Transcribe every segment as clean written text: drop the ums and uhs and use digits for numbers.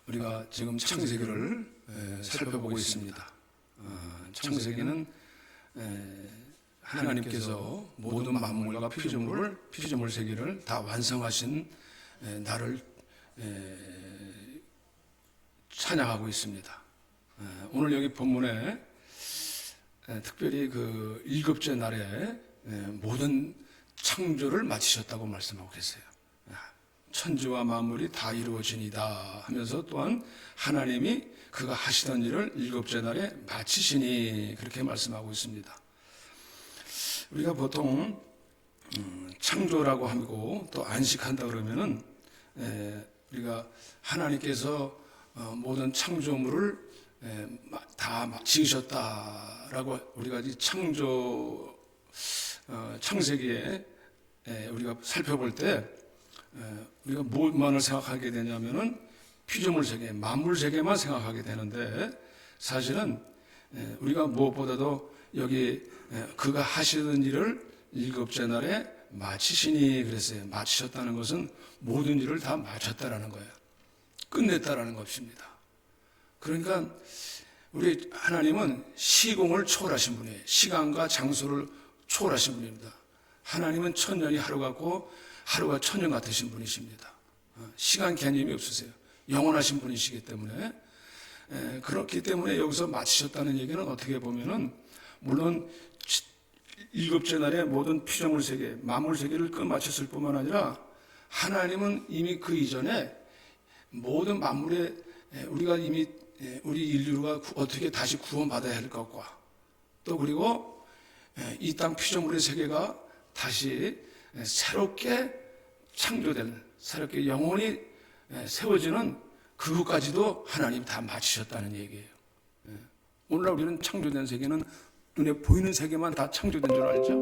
우리가 지금 창세기를 살펴보고 있습니다. 창세기는 하나님께서 모든 만물과 피조물 세계를 다 완성하신 나를 찬양하고 있습니다. 오늘 여기 본문에 특별히 그 일곱째 날에 모든 창조를 마치셨다고 말씀하고 계세요. 천지와 만물이 다 이루어지니다 하면서 또한 하나님이 그가 하시던 일을 일곱째 날에 마치시니 그렇게 말씀하고 있습니다. 우리가 보통 창조라고 하고 또 안식한다 그러면은 우리가 하나님께서 모든 창조물을 다 지으셨다라고 우리가 이 창세기에 우리가 살펴볼 때 우리가 무엇만을 생각하게 되냐면은 피조물 세계, 만물 세계만 생각하게 되는데 사실은 우리가 무엇보다도 여기 그가 하시던 일을 일곱째 날에 마치시니 그랬어요. 마치셨다는 것은 모든 일을 다 마쳤다라는 거예요. 끝냈다라는 것입니다. 그러니까 우리 하나님은 시공을 초월하신 분이에요. 시간과 장소를 초월하신 분입니다. 하나님은 천년이 하루 같고 하루가 천년 같으신 분이십니다. 시간 개념이 없으세요. 영원하신 분이시기 때문에 그렇기 때문에 여기서 마치셨다는 얘기는 어떻게 보면은 물론 일곱째 날에 모든 피조물 세계, 만물 세계를 끝마쳤을 뿐만 아니라 하나님은 이미 그 이전에 모든 만물에 우리가 이미 우리 인류가 어떻게 다시 구원받아야 할 것과 또 그리고 이 땅 피조물의 세계가 다시 새롭게 창조된 새롭게 영원히 세워지는 그것까지도 하나님 다 마치셨다는 얘기예요. 오늘날 우리는 창조된 세계는 눈에 보이는 세계만 다 창조된 줄 알죠?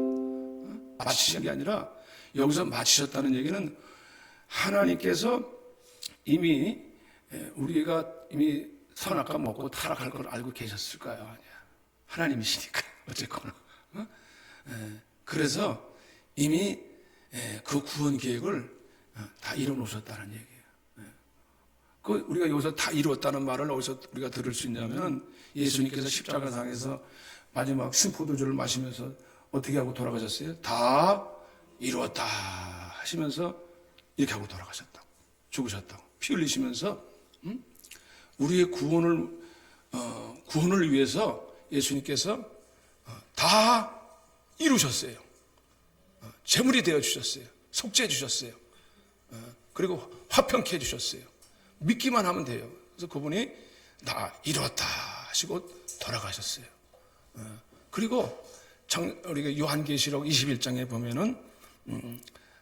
마치신 게 아니라 여기서 마치셨다는 얘기는 하나님께서 이미 우리가 이미 선악과 먹고 타락할 걸 알고 계셨을까요? 아니야. 하나님이시니까 어쨌거나. 그래서 이미 그 구원 계획을 다 이뤄놓으셨다는 얘기예요. 우리가 여기서 다 이루었다는 말을 어디서 우리가 들을 수 있냐면 예수님께서 십자가상에서 마지막 승포도주를 마시면서 어떻게 하고 돌아가셨어요? 다 이루었다 하시면서 이렇게 하고 돌아가셨다고. 죽으셨다고. 피 흘리시면서 우리의 구원을 위해서 예수님께서 다 이루셨어요. 제물이 되어 주셨어요. 속죄해 주셨어요. 그리고 화평케 해 주셨어요. 믿기만 하면 돼요. 그래서 그분이 다 이루었다 하시고 돌아가셨어요. 그리고 우리가 요한계시록 21장에 보면은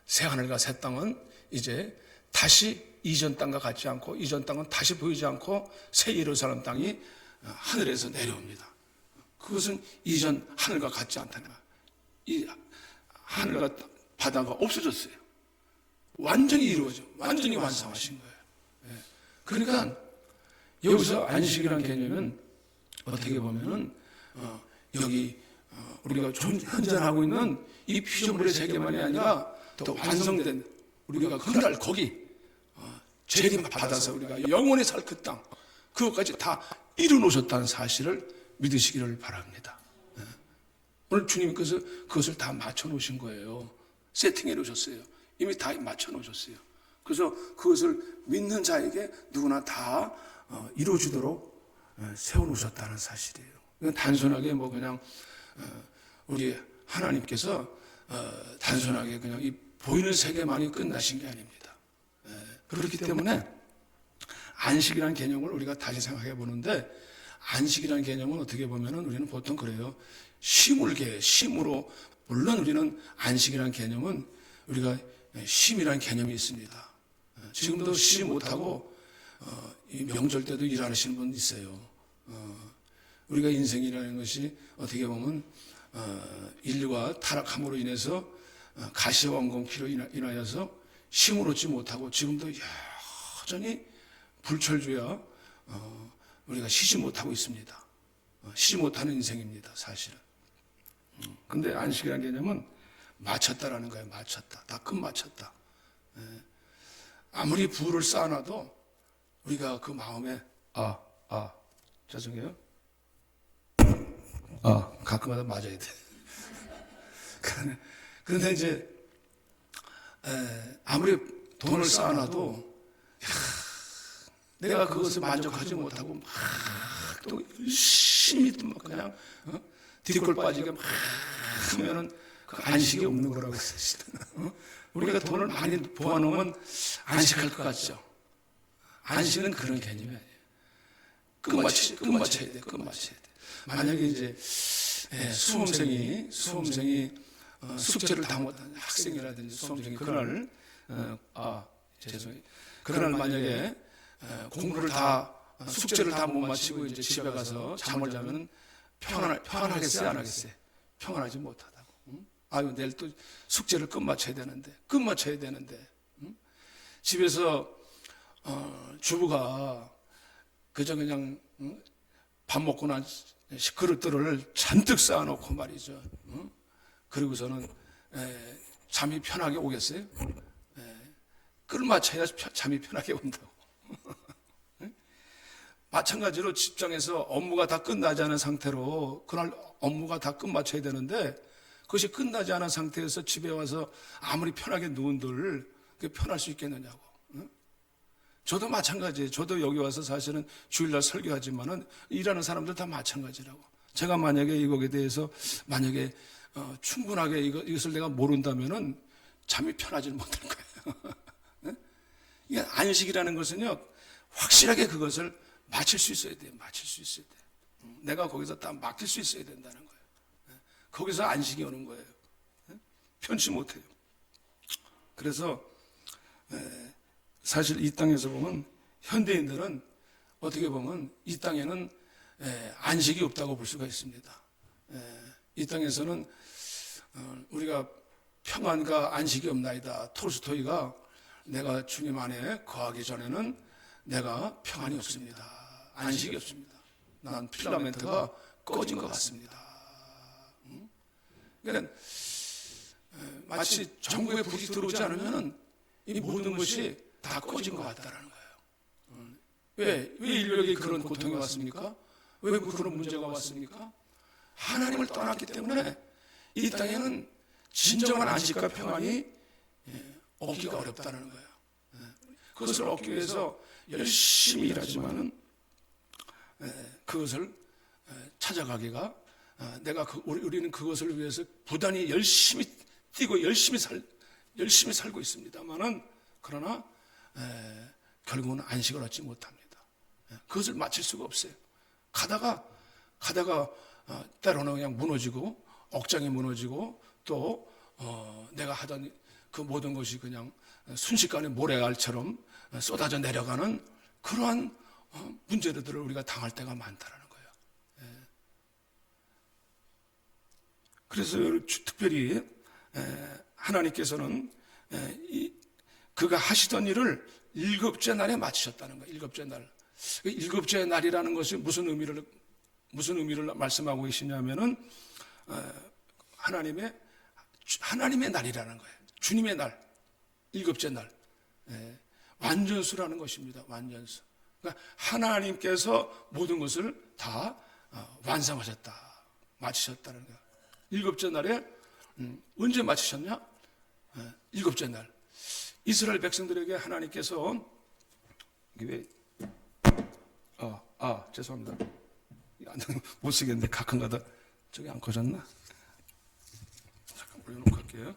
새하늘과 새 땅은 이제 다시 이전 땅과 같지 않고 이전 땅은 다시 보이지 않고 새 예루살렘 땅이 하늘에서 내려옵니다. 그것은 이전 하늘과 같지 않다는 거예요. 이 하늘과 바다가 없어졌어요. 완전히 이루어져, 완전히 완성하신 거예요. 그러니까 여기서 안식이라는 개념은 어떻게 보면은 여기 우리가 현존하고 있는 이 피조물의 세계만이 아니라 더 완성된 우리가 그날 거기 재림 받아서 우리가 영원히 살 그 땅 그것까지 다 이루어놓으셨다는 사실을 믿으시기를 바랍니다. 오늘 주님께서 그것을 다 맞춰놓으신 거예요. 세팅해 놓으셨어요. 이미 다 맞춰놓으셨어요. 그래서 그것을 믿는 자에게 누구나 다 이루어지도록 세워놓으셨다는 사실이에요. 단순하게 뭐 그냥 우리 하나님께서 단순하게 그냥 이 보이는 세계만이 끝나신 게 아닙니다. 그렇기 때문에 안식이라는 개념을 우리가 다시 생각해 보는데 안식이라는 개념은 어떻게 보면은 우리는 보통 그래요. 쉼으로 물론 우리는 안식이라는 개념은 우리가 쉼이라는 개념이 있습니다. 지금도 쉬지 못하고 명절 때도 일하시는 분 있어요. 우리가 인생이라는 것이 어떻게 보면 인류가 타락함으로 인해서 가시원공키로 인하여서 쉼을 얻지 못하고 지금도 여전히 불철주야 우리가 쉬지 못하고 있습니다. 쉬지 못하는 인생입니다, 사실은. 근데 안식이라는 개념은 마쳤다라는 거예요. 마쳤다. 다 끝마쳤다. 아무리 부를 쌓아놔도 우리가 그 마음에 죄송해요. 가끔마다 맞아야 돼. 그런데 이제 아무리 돈을 쌓아놔도 내가 그것을 만족하지 못하고 막 또 열심히 또 막 그냥 뒷골 빠지게 막 하면은 그 안식이 없는 거라고 했어요. 우리가 돈을 많이 모아놓으면 안식할 것 같죠. 안식은 그런 개념이 아니에요. 끝마쳐야 돼. 만약에 이제 수험생이 숙제를 다 못한 학생이라든지 수험생이 그날 죄송해요. 그날 만약에 공부를 다 숙제를 다 못 마치고 이제 집에 가서 잠을 자면 평안하겠어요, 안 하겠어요? 평안하지 못하다고. 아유, 내일 또 숙제를 끝마쳐야 되는데. 집에서 주부가 그냥 밥 먹고 난 그릇들을 잔뜩 쌓아놓고 말이죠. 그리고서는 잠이 편하게 오겠어요? 끓을 맞춰야 잠이 편하게 온다고. 마찬가지로 직장에서 업무가 다 끝나지 않은 상태로 그날 업무가 다 끝마쳐야 되는데 그것이 끝나지 않은 상태에서 집에 와서 아무리 편하게 누운들 그게 편할 수 있겠느냐고. 저도 마찬가지예요. 저도 여기 와서 사실은 주일날 설교하지만은 일하는 사람들 다 마찬가지라고. 제가 만약에 이거에 대해서 만약에 충분하게 이것을 내가 모른다면은 잠이 편하지 못할 거예요. 이게 안식이라는 것은요, 확실하게 그것을 마칠 수 있어야 돼요. 내가 거기서 다 맡길 수 있어야 된다는 거예요. 거기서 안식이 오는 거예요. 편치 못해요. 그래서 사실 이 땅에서 보면 현대인들은 어떻게 보면 이 땅에는 안식이 없다고 볼 수가 있습니다. 이 땅에서는 우리가 평안과 안식이 없나이다. 톨스토이가 내가 주님 안에 거하기 전에는 내가 평안이 없습니다. 안식이 없습니다. 난 필라멘트가 꺼진 것 같습니다. 그러니까 마치 전구에 불이 들어오지 않으면 이 모든 것이 다 꺼진 것 같다는 거예요. 왜 인류에게 그런 고통이 왔습니까? 왜 그런 문제가 왔습니까? 하나님을 떠났기 때문에 이 땅에는 진정한 안식과 평안이 얻기가 어렵다는 거예요. 그것을 얻기 위해서 열심히 일하지만은 그것을 찾아가기가 우리는 그것을 위해서 부단히 열심히 뛰고 열심히 살고 있습니다만은 그러나 결국은 안식을 얻지 못합니다. 그것을 마칠 수가 없어요. 가다가 때로는 그냥 무너지고 억장이 무너지고 또 내가 하던 그 모든 것이 그냥 순식간에 모래알처럼 쏟아져 내려가는 그러한 문제들을 우리가 당할 때가 많다라는 거예요. 그래서 특별히 하나님께서는 그가 하시던 일을 일곱째 날에 마치셨다는 거예요. 일곱째 날. 일곱째 날이라는 것이 무슨 의미를 말씀하고 계시냐면은 하나님의 날이라는 거예요. 주님의 날, 일곱째 날. 완전수라는 것입니다. 완전수. 그러니까 하나님께서 모든 것을 다 완성하셨다, 마치셨다는 거예요. 일곱째 날에 언제 마치셨냐? 일곱째 날. 이스라엘 백성들에게 하나님께서 죄송합니다. 못 쓰겠는데 가끔가다 저기 안 꺼졌나? 잠깐 올려놓고 할게요.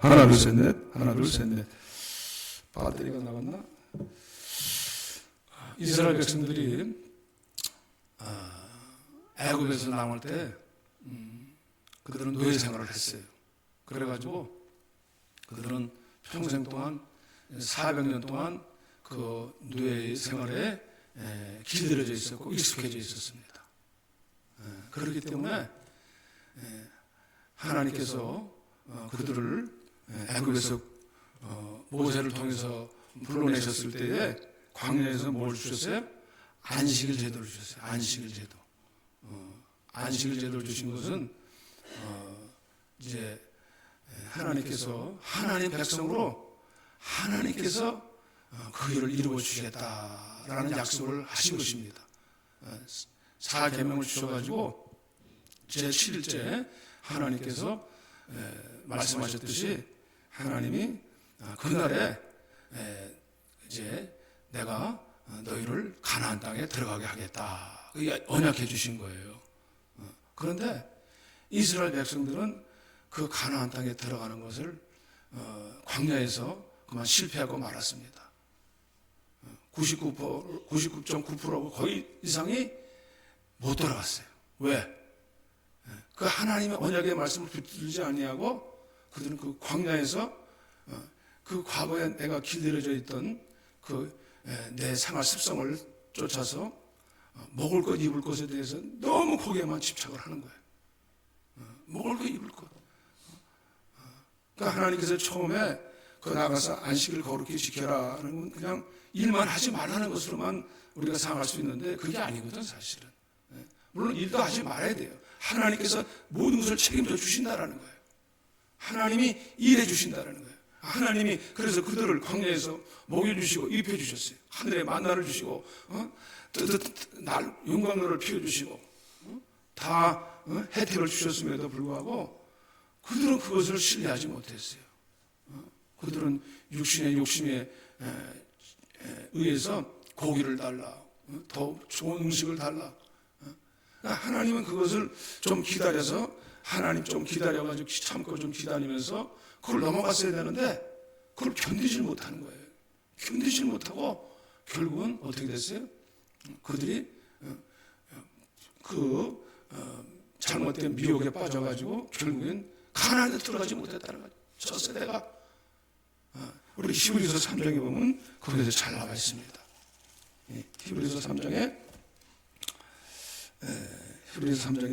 하나, 둘, 셋, 넷. 하나, 둘, 셋, 넷. 배터리가 나갔나? 이스라엘 백성들이 애굽에서 나올 때 그들은 노예 생활을 했어요. 그래가지고 그들은 평생 동안 400년 동안 그 노예 생활에 길들여져 있었고 익숙해져 있었습니다. 그렇기 때문에 하나님께서 그들을 애굽에서 모세를 통해서 불러내셨을 때에 광야에서 뭘 주셨어요? 안식일 제도를 주셨어요. 안식일 제도. 안식일 제도를 주신 것은 이제 하나님께서 하나님 백성으로 하나님께서 그 일을 이루어 주시겠다라는 약속을 하신 것입니다. 4계명을 주셔가지고 제 7일째 하나님께서 말씀하셨듯이 하나님이 그날에 이제 내가 너희를 가나안 땅에 들어가게 하겠다 언약해 주신 거예요. 그런데 이스라엘 백성들은 그 가나안 땅에 들어가는 것을 광야에서 그만 실패하고 말았습니다. 99.9% 거의 이상이 못 돌아갔어요. 왜? 그 하나님의 언약의 말씀을 붙들지 아니하고 그들은 그 광야에서 그 과거에 내가 길들여져 있던 그 내 생활 습성을 쫓아서 먹을 것 입을 것에 대해서 너무 거기에만 집착을 하는 거예요. 먹을 것 입을 것. 그러니까 하나님께서 처음에 그 나가서 안식을 거룩히 지켜라는 건 그냥 일만 하지 말라는 것으로만 우리가 생각할 수 있는데 그게 아니거든 사실은. 물론 일도 하지 말아야 돼요. 하나님께서 모든 것을 책임져 주신다라는 거예요. 하나님이 일해 주신다라는 거예요. 하나님이 그래서 그들을 광야에서 먹여주시고 입혀주셨어요. 하늘에 만나를 주시고 용광로를 피워주시고 다 혜택을 주셨음에도 불구하고 그들은 그것을 신뢰하지 못했어요. 그들은 육신의 욕심에 의해서 고기를 달라, 더 좋은 음식을 달라. 하나님은 그것을 좀 기다려서 하나님 좀 기다려가지고 참고 좀 기다리면서 그걸 넘어갔어야 되는데 그걸 견디질 못하는 거예요. 견디질 못하고 결국은 어떻게 됐어요? 그들이 그 잘못된 미혹에 빠져가지고 결국엔 가나안에 들어가지 못했다는 거죠. 저 세대가 우리 히브리서 3장에 보면 거기서 잘 나와 있습니다. 히브리서 3장에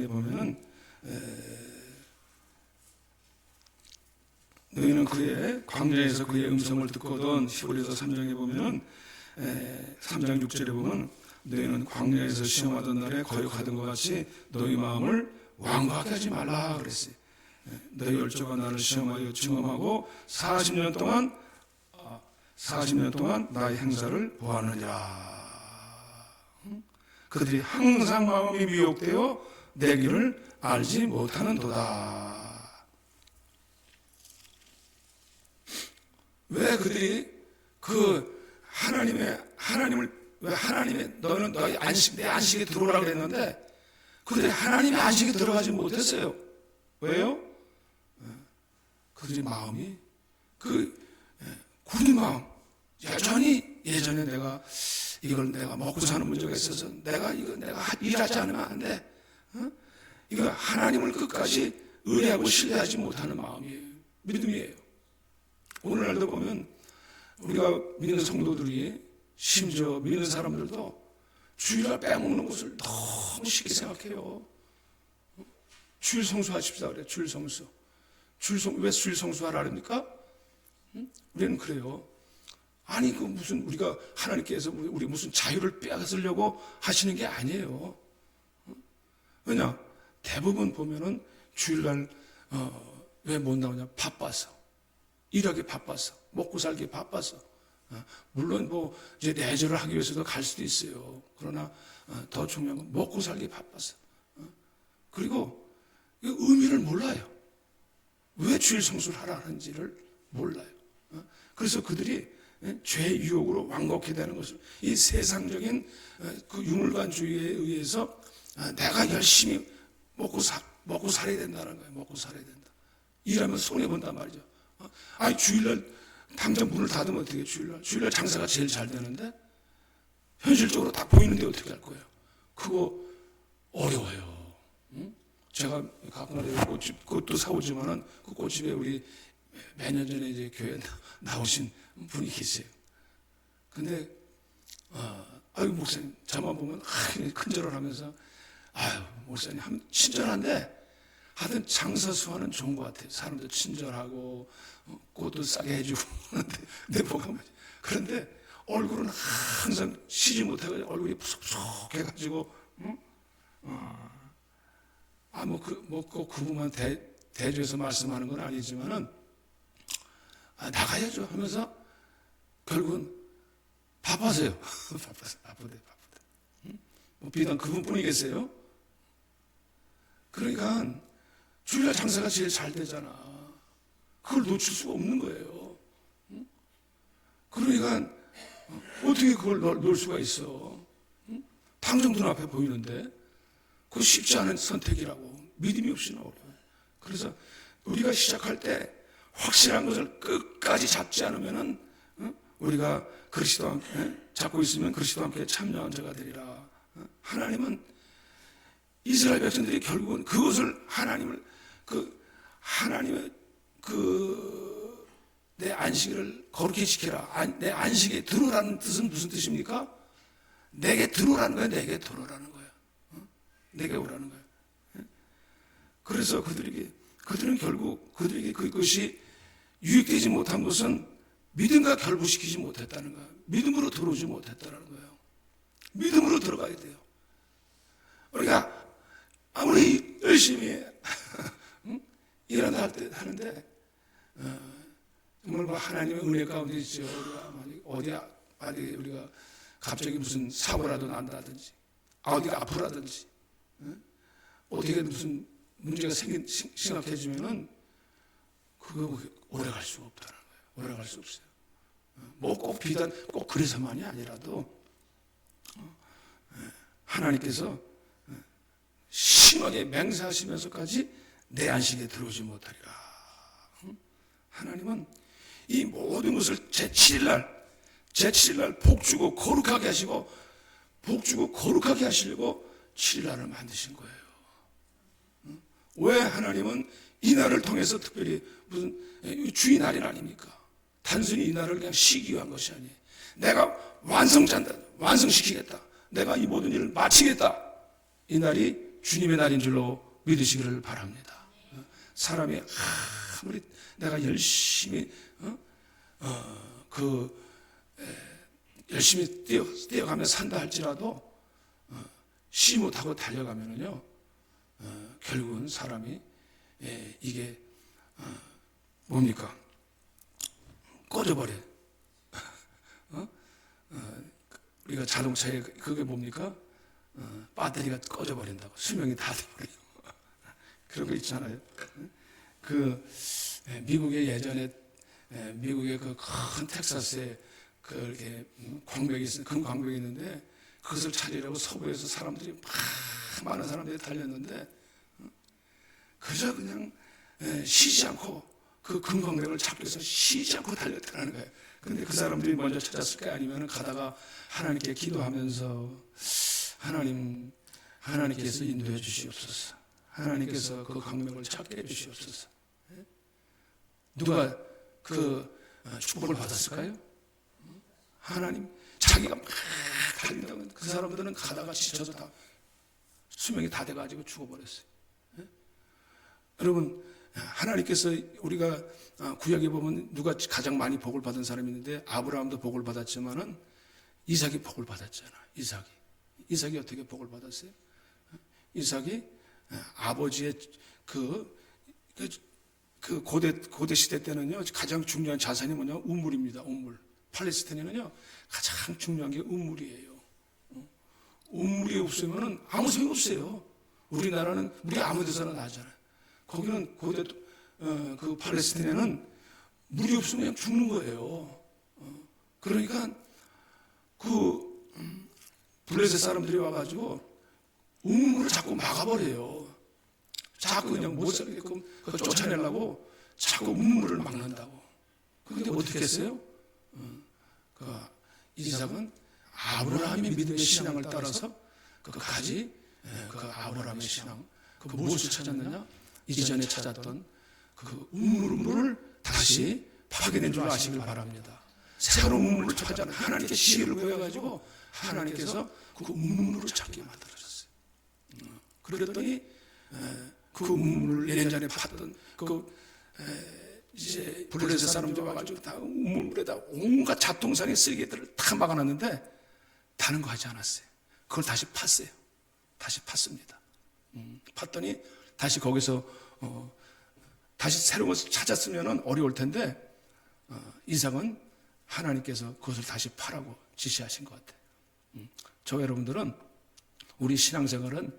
보면은 너희는 그의 광야에서 그의 음성을 듣거든. 히브리서 3장에 보면은 3장 6절에 보면 너희는 광야에서 시험하던 날에 거역하던 것 같이 너희 마음을 완고하게 하지 말라 그랬어요. 너희 열조가 나를 시험하여 증험하고 40년 동안 나의 행사를 보았느니라. 그들이 항상 마음이 미혹되어 내 길을 알지 못하는도다. 왜 그들이 그 하나님의 너는 너희 내 안식에 들어오라 그랬는데 그들이 하나님의 안식에 들어가지 못했어요. 왜요? 그들이 마음이 굳은 마음. 예전에 내가 이걸 내가 먹고 사는 문제가 있어서 내가 일하지 않으면 안 돼. 이거 하나님을 끝까지 의뢰하고 신뢰하지 못하는 마음이에요. 믿음이에요. 오늘날도 보면 우리가 믿는 성도들이 심지어 믿는 사람들도 주일날 빼먹는 것을 너무 쉽게 생각해요. 주일 성수하십시다 그래요. 주일 성수. 왜 주일 성수하라 그럽니까? 우리는 그래요. 아니 무슨 우리가 하나님께서 우리 무슨 자유를 빼앗으려고 하시는 게 아니에요. 왜냐? 대부분 보면은 주일날 왜 못 나오냐? 바빠서. 일하기 바빠서. 먹고 살기 바빠서. 물론 이제 내조를 하기 위해서도 갈 수도 있어요. 그러나 더 중요한 건 먹고 살기 바빠서. 그리고 의미를 몰라요. 왜 주일 성수를 하라 하는지를 몰라요. 그래서 그들이 죄의 유혹으로 완곡해 되는 것을 이 세상적인 그 유물관주의에 의해서 내가 열심히 먹고 살아야 된다는 거예요. 먹고 살아야 된다. 일하면 손해 본단 말이죠. 아니 주일날 당장 문을 닫으면 어떻게 주일날 장사가 제일 잘 되는데 현실적으로 딱 보이는데 어떻게 할 거예요? 그거 어려워요. 응? 제가 가끔가다 꽃도 사오지만은 그 꽃집에 우리 몇 년 전에 이제 교회 나오신 분이 계세요. 근데 아유 목사님 저만 보면 큰절을 하면서 아유 목사님 친절한데 하여튼 장사 수완은 좋은 것 같아요. 사람도 친절하고 꽃도 싸게 해주고 내 보고 그런데 얼굴은 항상 쉬지 못해가지고 얼굴이 푸석푸석 해가지고 꼭 그분만 대조해서 말씀하는 건 아니지만은 나가야죠 하면서 결국은 바빠서요. 바쁘대. 비단 그분뿐이겠어요? 그러니까 주일날 장사가 제일 잘 되잖아. 그걸 놓칠 수가 없는 거예요. 그러니까 어떻게 그걸 놓을 수가 있어? 당장 눈앞에 보이는데 그거 쉽지 않은 선택이라고. 믿음이 없이는 어려워요. 그래서 우리가 시작할 때 확실한 것을 끝까지 잡지 않으면은 우리가 그리스도와 함께 잡고 있으면 그리스도와 함께 참여한 자가 되리라. 하나님은 이스라엘 백성들이 결국은 그것을 하나님의 내 안식일을 거룩히 지켜라. 내 안식에 들어라는 뜻은 무슨 뜻입니까? 내게 들어라는 거야. 내게 들어라는 거야. 내게 오라는 거야. 그래서 그들은 결국 그들에게 그것이 유익되지 못한 것은 믿음과 결부시키지 못했다는 거야. 믿음으로 들어오지 못했다는 거예요. 믿음으로 들어가야 돼요. 우리가 아무리 열심히 일한다 하는데 정말 하나님의 은혜 가운데 있죠. 우리가 갑자기 무슨 사고라도 난다든지 어디가 아프라든지 어떻게 무슨 문제가 심각해지면은 그거 오래 갈 수가 없다는 거예요. 오래 갈 수 없어요. 뭐 꼭 비단 꼭 그래서만이 아니라도 하나님께서 심하게 맹세하시면서까지 내 안식에 들어오지 못하리라. 하나님은 이 모든 것을 제7일 날 복주고 거룩하게 하시고 복주고 거룩하게 하시려고 7일날을 만드신 거예요. 왜 하나님은 이 날을 통해서 특별히 무슨 주의 날이 아닙니까? 단순히 이 날을 그냥 쉬기 위한 것이 아니에요. 내가 완성시키겠다. 내가 이 모든 일을 마치겠다. 이 날이 주님의 날인 줄로 믿으시기를 바랍니다. 사람이 아무리 내가 열심히 열심히 뛰어가며 산다 할지라도 쉬지 못하고 달려가면은요 결국은 사람이 이게 뭡니까? 꺼져버려. 우리가 자동차에 그게 뭡니까? 배터리가 꺼져버린다고. 수명이 다 돼버려요. 그런 거 있잖아요. 미국의 예전에 미국의 그 큰 텍사스에 이렇게 큰 광벽이 있는데 그것을 찾으려고 서부에서 사람들이 많은 사람들이 달렸는데 그저 그냥 쉬지 않고 그 금광벽을 찾기 위해서 쉬지 않고 달렸다는 거예요. 그런데 그 사람들이 먼저 찾았을까요? 아니면 가다가 하나님께 기도하면서 하나님께서 인도해 주시옵소서. 하나님께서 그 광명을 찾게 해 주시옵소서. 누가 그 축복을 받았을까요? 하나님. 자기가 막 달린다고 그 사람들은 가다가 지쳐서 다 수명이 다 돼가지고 죽어버렸어요. 여러분, 하나님께서 우리가 구약에 보면 누가 가장 많이 복을 받은 사람이 있는데 아브라함도 복을 받았지만은 이삭이 복을 받았잖아. 이삭이 어떻게 복을 받았어요? 이삭이 아버지의 그 고대 시대 때는요 가장 중요한 자산이 뭐냐? 우물입니다. 우물. 팔레스타인은요 가장 중요한 게 우물이에요. 우물이 없으면은 아무 소용 없어요. 우리나라는 물이 아무 데서나 나잖아요. 거기는 고대 그 팔레스타인에는 물이 없으면 그냥 죽는 거예요. 그러니까 그 블레셋 사람들이 와가지고 우물을 자꾸 막아버려요. 자꾸 그냥 못 살게끔 쫓아내려고 자꾸 우물을 막는다고. 그런데 어떻게 했어요? 그 이삭은 아브라함의 믿음의 신앙을 따라서 끝까지 그 아브라함의 신앙, 그 무엇을 찾았느냐? 이전에 찾았던 그 우물을 다시 파괴된 줄 아시길 바랍니다. 새로운 우물을 찾아 하나님께 지혜를 구해가지고 하나님께서 그 우물을 찾게 만들어졌어요. 그랬더니 그 우물을 1년 전에 팠던 이제 블레셋 사람들 와가지고 다 우물에다 온갖 잡동사니 쓰레기들을 다 막아놨는데 다른 거 하지 않았어요. 그걸 다시 팠어요. 다시 팠습니다. 팠더니 다시 거기서 다시 새로운 것을 찾았으면 어려울 텐데 이삭은 하나님께서 그것을 다시 파라고 지시하신 것 같아요. 저 여러분들은 우리 신앙생활은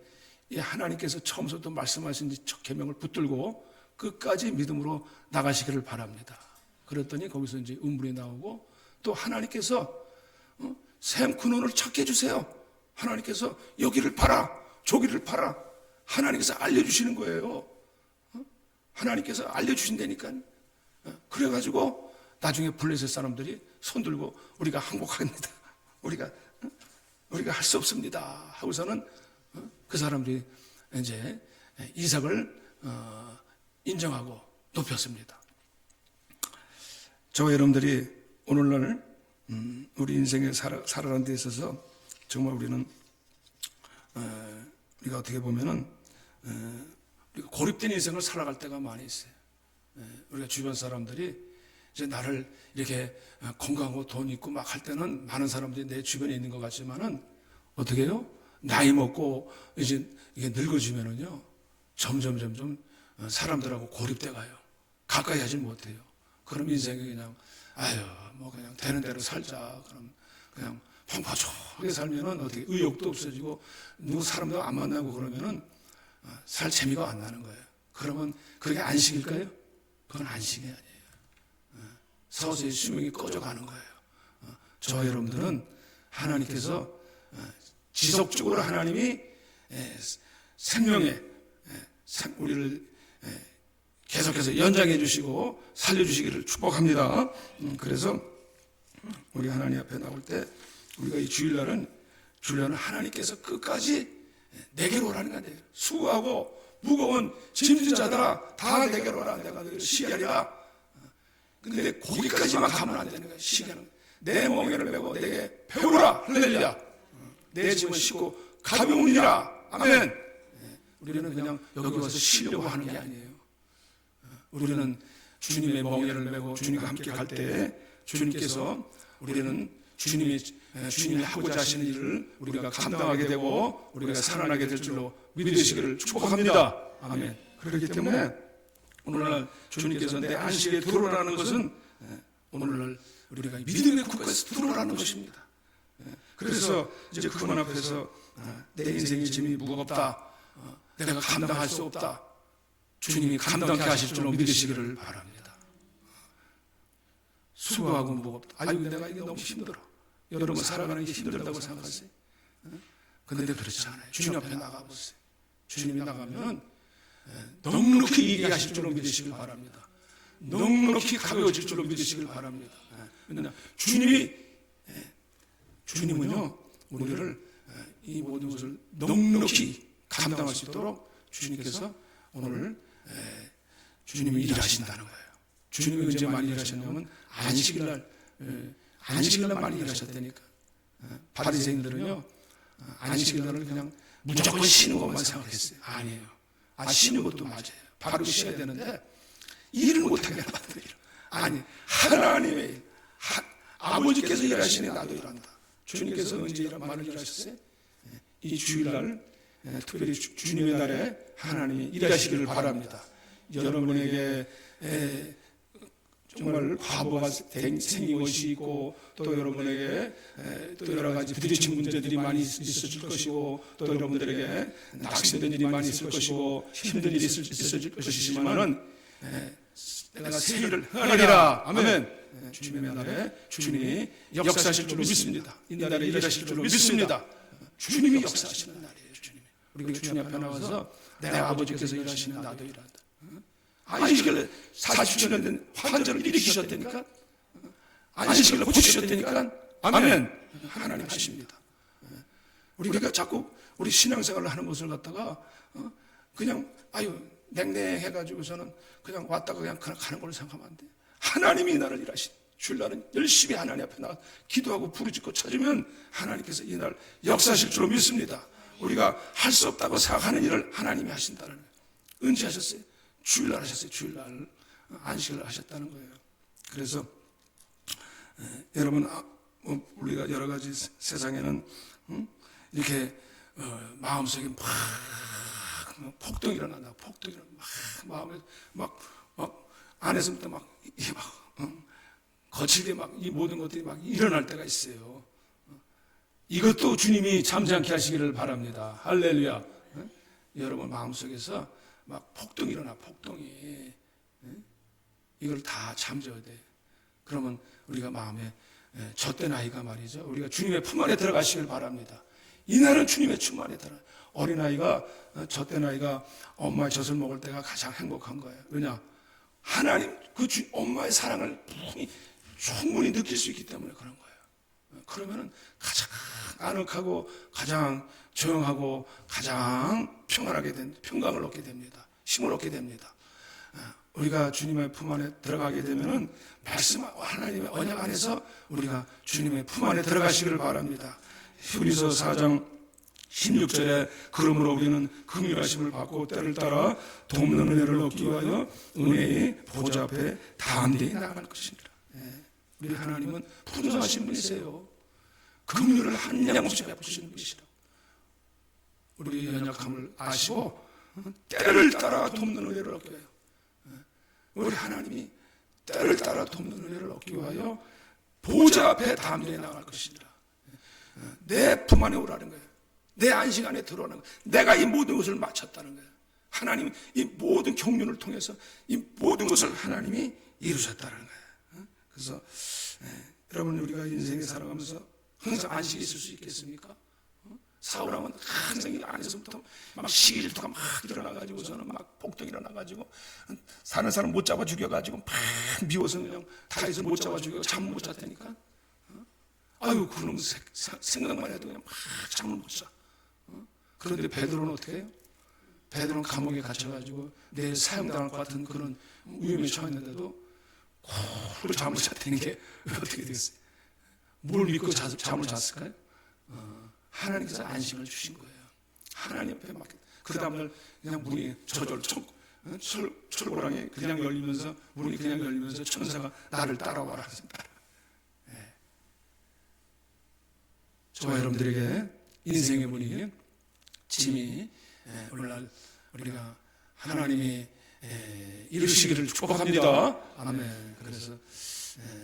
이 하나님께서 처음부터 말씀하신 첫 계명을 붙들고 끝까지 믿음으로 나가시기를 바랍니다. 그랬더니 거기서 이제 음물이 나오고 또 하나님께서 샘 근원을 찾게 해주세요. 하나님께서 여기를 파라, 저기를 파라. 하나님께서 알려주시는 거예요. 하나님께서 알려주신다니까. 그래가지고 나중에 블레셋 사람들이 손들고 우리가 항복합니다. 우리가 할 수 없습니다. 하고서는 그 사람들이 이제 이삭을 인정하고 높였습니다. 저와 여러분들이 오늘날 우리 인생에 살아가는 데 있어서 정말 우리는 우리가 어떻게 보면은 우리가 고립된 인생을 살아갈 때가 많이 있어요. 우리가 주변 사람들이 이제 나를 이렇게 건강하고 돈 있고 막 할 때는 많은 사람들이 내 주변에 있는 것 같지만은 어떻게 해요? 나이 먹고 이제 이게 늙어지면은요 점점 사람들하고 고립돼 가요. 가까이 하지 못해요. 그럼 인생이 그냥 뭐 그냥 되는 대로 살자. 그럼 그냥 펑퍼하게 살면은 어떻게 의욕도 없어지고 누구 사람도 안 만나고 그러면은 살 재미가 안 나는 거예요. 그러면 그게 안식일까요? 그건 안식이 아니에요. 서서히 수명이 꺼져가는 거예요. 저와 여러분들은 하나님께서 지속적으로 하나님이 생명에 우리를 계속해서 연장해 주시고 살려주시기를 축복합니다. 그래서 우리 하나님 앞에 나올 때 우리가 이 주일날은 하나님께서 끝까지 내게로 오라는 거예요. 수고하고 무거운 짐진 자들아 다 내게로 오라. 내가 너희를 시기하리라. 근데 거기까지만 가면 안 되는 거예요. 시기하는 내 멍에를 메고 내게 배우라. 할렐루야. 내 짐은 쉽고 가벼우니라. 아멘. 우리는 그냥 여기 와서 쉬려고 하는 게 아니에요. 우리는 주님의 멍에를 메고 주님과 함께 갈 때 주님께서 우리는 주님이 하고자 하시는 일을 우리가 감당하게 되고 우리가 살아나게 될 줄로 믿으시기를 축복합니다. 아멘. 그렇기 때문에 오늘날 주님께서 내 안식에 들어오라는 것은 오늘날 우리가 믿음의 국가에서 들어오라는 것입니다. 그래서 이제 그분 앞에서 내 인생의 짐이 무겁다. 내가 감당할 수 없다. 주님이 감당케 하실 줄로 믿으시기를 바랍니다. 수고하고 무겁다. 아이고 내가 이게 너무 힘들어. 여러분 살아가는 게 힘들다고 생각하세요? 그런데 그렇지 않아요. 주님 앞에 나가보세요. 주님이 나가면 넉넉히 얘기하실 줄로 믿으시길 바랍니다. 넉넉히 가벼워질 줄로 믿으시길 바랍니다. 왜냐하면 주님은요 우리를 이 모든 것을 넉넉히 감당할 수 있도록 주님께서 오늘 주님이 일하신다는 거예요. 주님이 언제 많이 일하셨냐면 안식일날 많이 일하셨다니까. 바리새인들은요 안식일날을 그냥 무조건 쉬는 것만 생각했어요. 아니에요. 쉬는 것도 맞아요. 바로 쉬어야 되는데 일을 못하게 만드는 일. 아니 하나님의 일. 아버지께서 일하시니 나도 일한다. 주님께서 언제 이런 말을 일하셨어요? 이 주일날 특별히 주님의 날에 하나님이 일하시기를 바랍니다. 여러분에게 정말 과부가 생긴 것이 있고 또 여러분에게 또 여러 가지 부딪힌 문제들이 많이 있어질 것이고 또 여러분들에게 낙심된 일이 많이 있을 것이고 힘든 일이 있어질 것이지만은 내가 새 일을 하리라. 아멘. 주님의 날에 주님이 역사하실 줄로 믿습니다. 이 날에 일하실 줄로 믿습니다. 주님이 역사하시는 날이에요. 주님이. 우리 주님 앞에 나와서 내 아버지께서 일하시는 나도 일한다. 안식일에 47년 된 환자를 일으키셨다니까, 안식일에 고치셨다니까. 아멘. 하나님 하십니다. 우리가 자꾸 우리 신앙생활을 하는 것을 갖다가 그냥 냉랭해가지고서는 그냥 왔다가 그냥 가는 걸로 생각하면 안 돼. 하나님이 나를 일하신 주일날은 열심히 하나님 앞에 나가 기도하고 부르짖고 찾으면 하나님께서 이날 역사하실 줄로 믿습니다. 우리가 할 수 없다고 생각하는 일을 하나님이 하신다는 거예요. 언제 하셨어요? 주일날 하셨어요. 주일날 안식을 하셨다는 거예요. 그래서 여러분, 우리가 여러 가지 세상에는 이렇게 마음속에 막 폭동이 일어난다. 폭동이 일어난다. 마음에 막 안에서부터 막 거칠게 막 이 모든 것들이 막 일어날 때가 있어요. 이것도 주님이 잠잠케 하시기를 바랍니다. 할렐루야. 여러분 마음속에서 막 폭동이 일어나. 폭동이 이걸 다 잠재워야 돼. 그러면 우리가 마음에 젖된 아이가 말이죠, 우리가 주님의 품 안에 들어가시길 바랍니다. 이날은 주님의 품 안에 들어가. 어린아이가, 젖된 아이가 엄마의 젖을 먹을 때가 가장 행복한 거예요. 왜냐? 하나님, 엄마의 사랑을 충분히 느낄 수 있기 때문에 그런 거예요. 그러면은 가장 아늑하고 가장 조용하고 가장 평강을 얻게 됩니다. 힘을 얻게 됩니다. 우리가 주님의 품 안에 들어가게 되면은 하나님의 언약 안에서 우리가 주님의 품 안에 들어가시기를 바랍니다. 히브리서 4장 16절에 그러므로 우리는 긍휼하심을 받고 때를 따라 돕는 은혜를 얻기 위하여 은혜의 보좌 앞에 담대히 나아갈 것입니다. 우리 하나님은 풍성하신 분이세요. 긍휼을 한 양씩 베푸시는 분이시라고. 우리의 연약함을 아시고 때를 따라 돕는 은혜를 얻기 위하여, 우리 하나님이 때를 따라 돕는 은혜를 얻기 위하여 보좌 앞에 담대히 나갈 것이니라. 내 품 안에 오라는 거예요. 내 안식 안에 들어오는 거예요. 내가 이 모든 것을 마쳤다는 거예요. 하나님이 이 모든 경륜을 통해서 이 모든 것을 하나님이 이루셨다는 거예요. 그래서 여러분, 우리가 인생에 살아가면서 항상 안식이 있을 수 있겠습니까? 사울하면 항상 이 안에서부터 막 시기질투가 막 일어나가지고서는 막 폭동이 일어나가지고 사는 사람 못 잡아 죽여가지고 막 미워서 그냥 다윗을 못 잡아 죽여 잠 못 잤다니까. 아유, 그놈 생각만 해도 그냥 막 잠을 못 자. 그런데 베드로는 어떻게 해요? 베드로는 감옥에 갇혀가지고 내일 사형당할 것 같은 그런 위험에 처했는데도 코로 잠을 잤다는 게 어떻게 되겠어요? 뭘 믿고 잠을 잤을까요? 하나님께서 안식을 주신 거예요. 하나님 앞에 맡겨. 그 다음날 그냥 문이 철고랑이 그냥 열리면서, 문이 그냥 열리면서 천사가 나를 따라와라 하셨다. 저와 여러분들에게 인생의 문이 짐이 오늘날 우리가 하나님이 이루시기를 축복합니다. 아멘. 그래서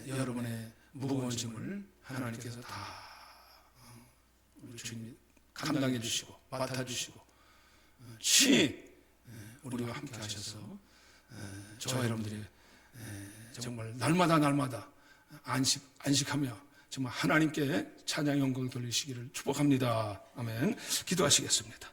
여러분의 무거운 짐을 하나님께서 다 우리 주님이 감당해 주시고 맡아 주시고 친히 우리와 함께 하셔서 저와 여러분들이 정말 날마다 안식하며 정말 하나님께 찬양 영광을 돌리시기를 축복합니다. 아멘. 기도하시겠습니다.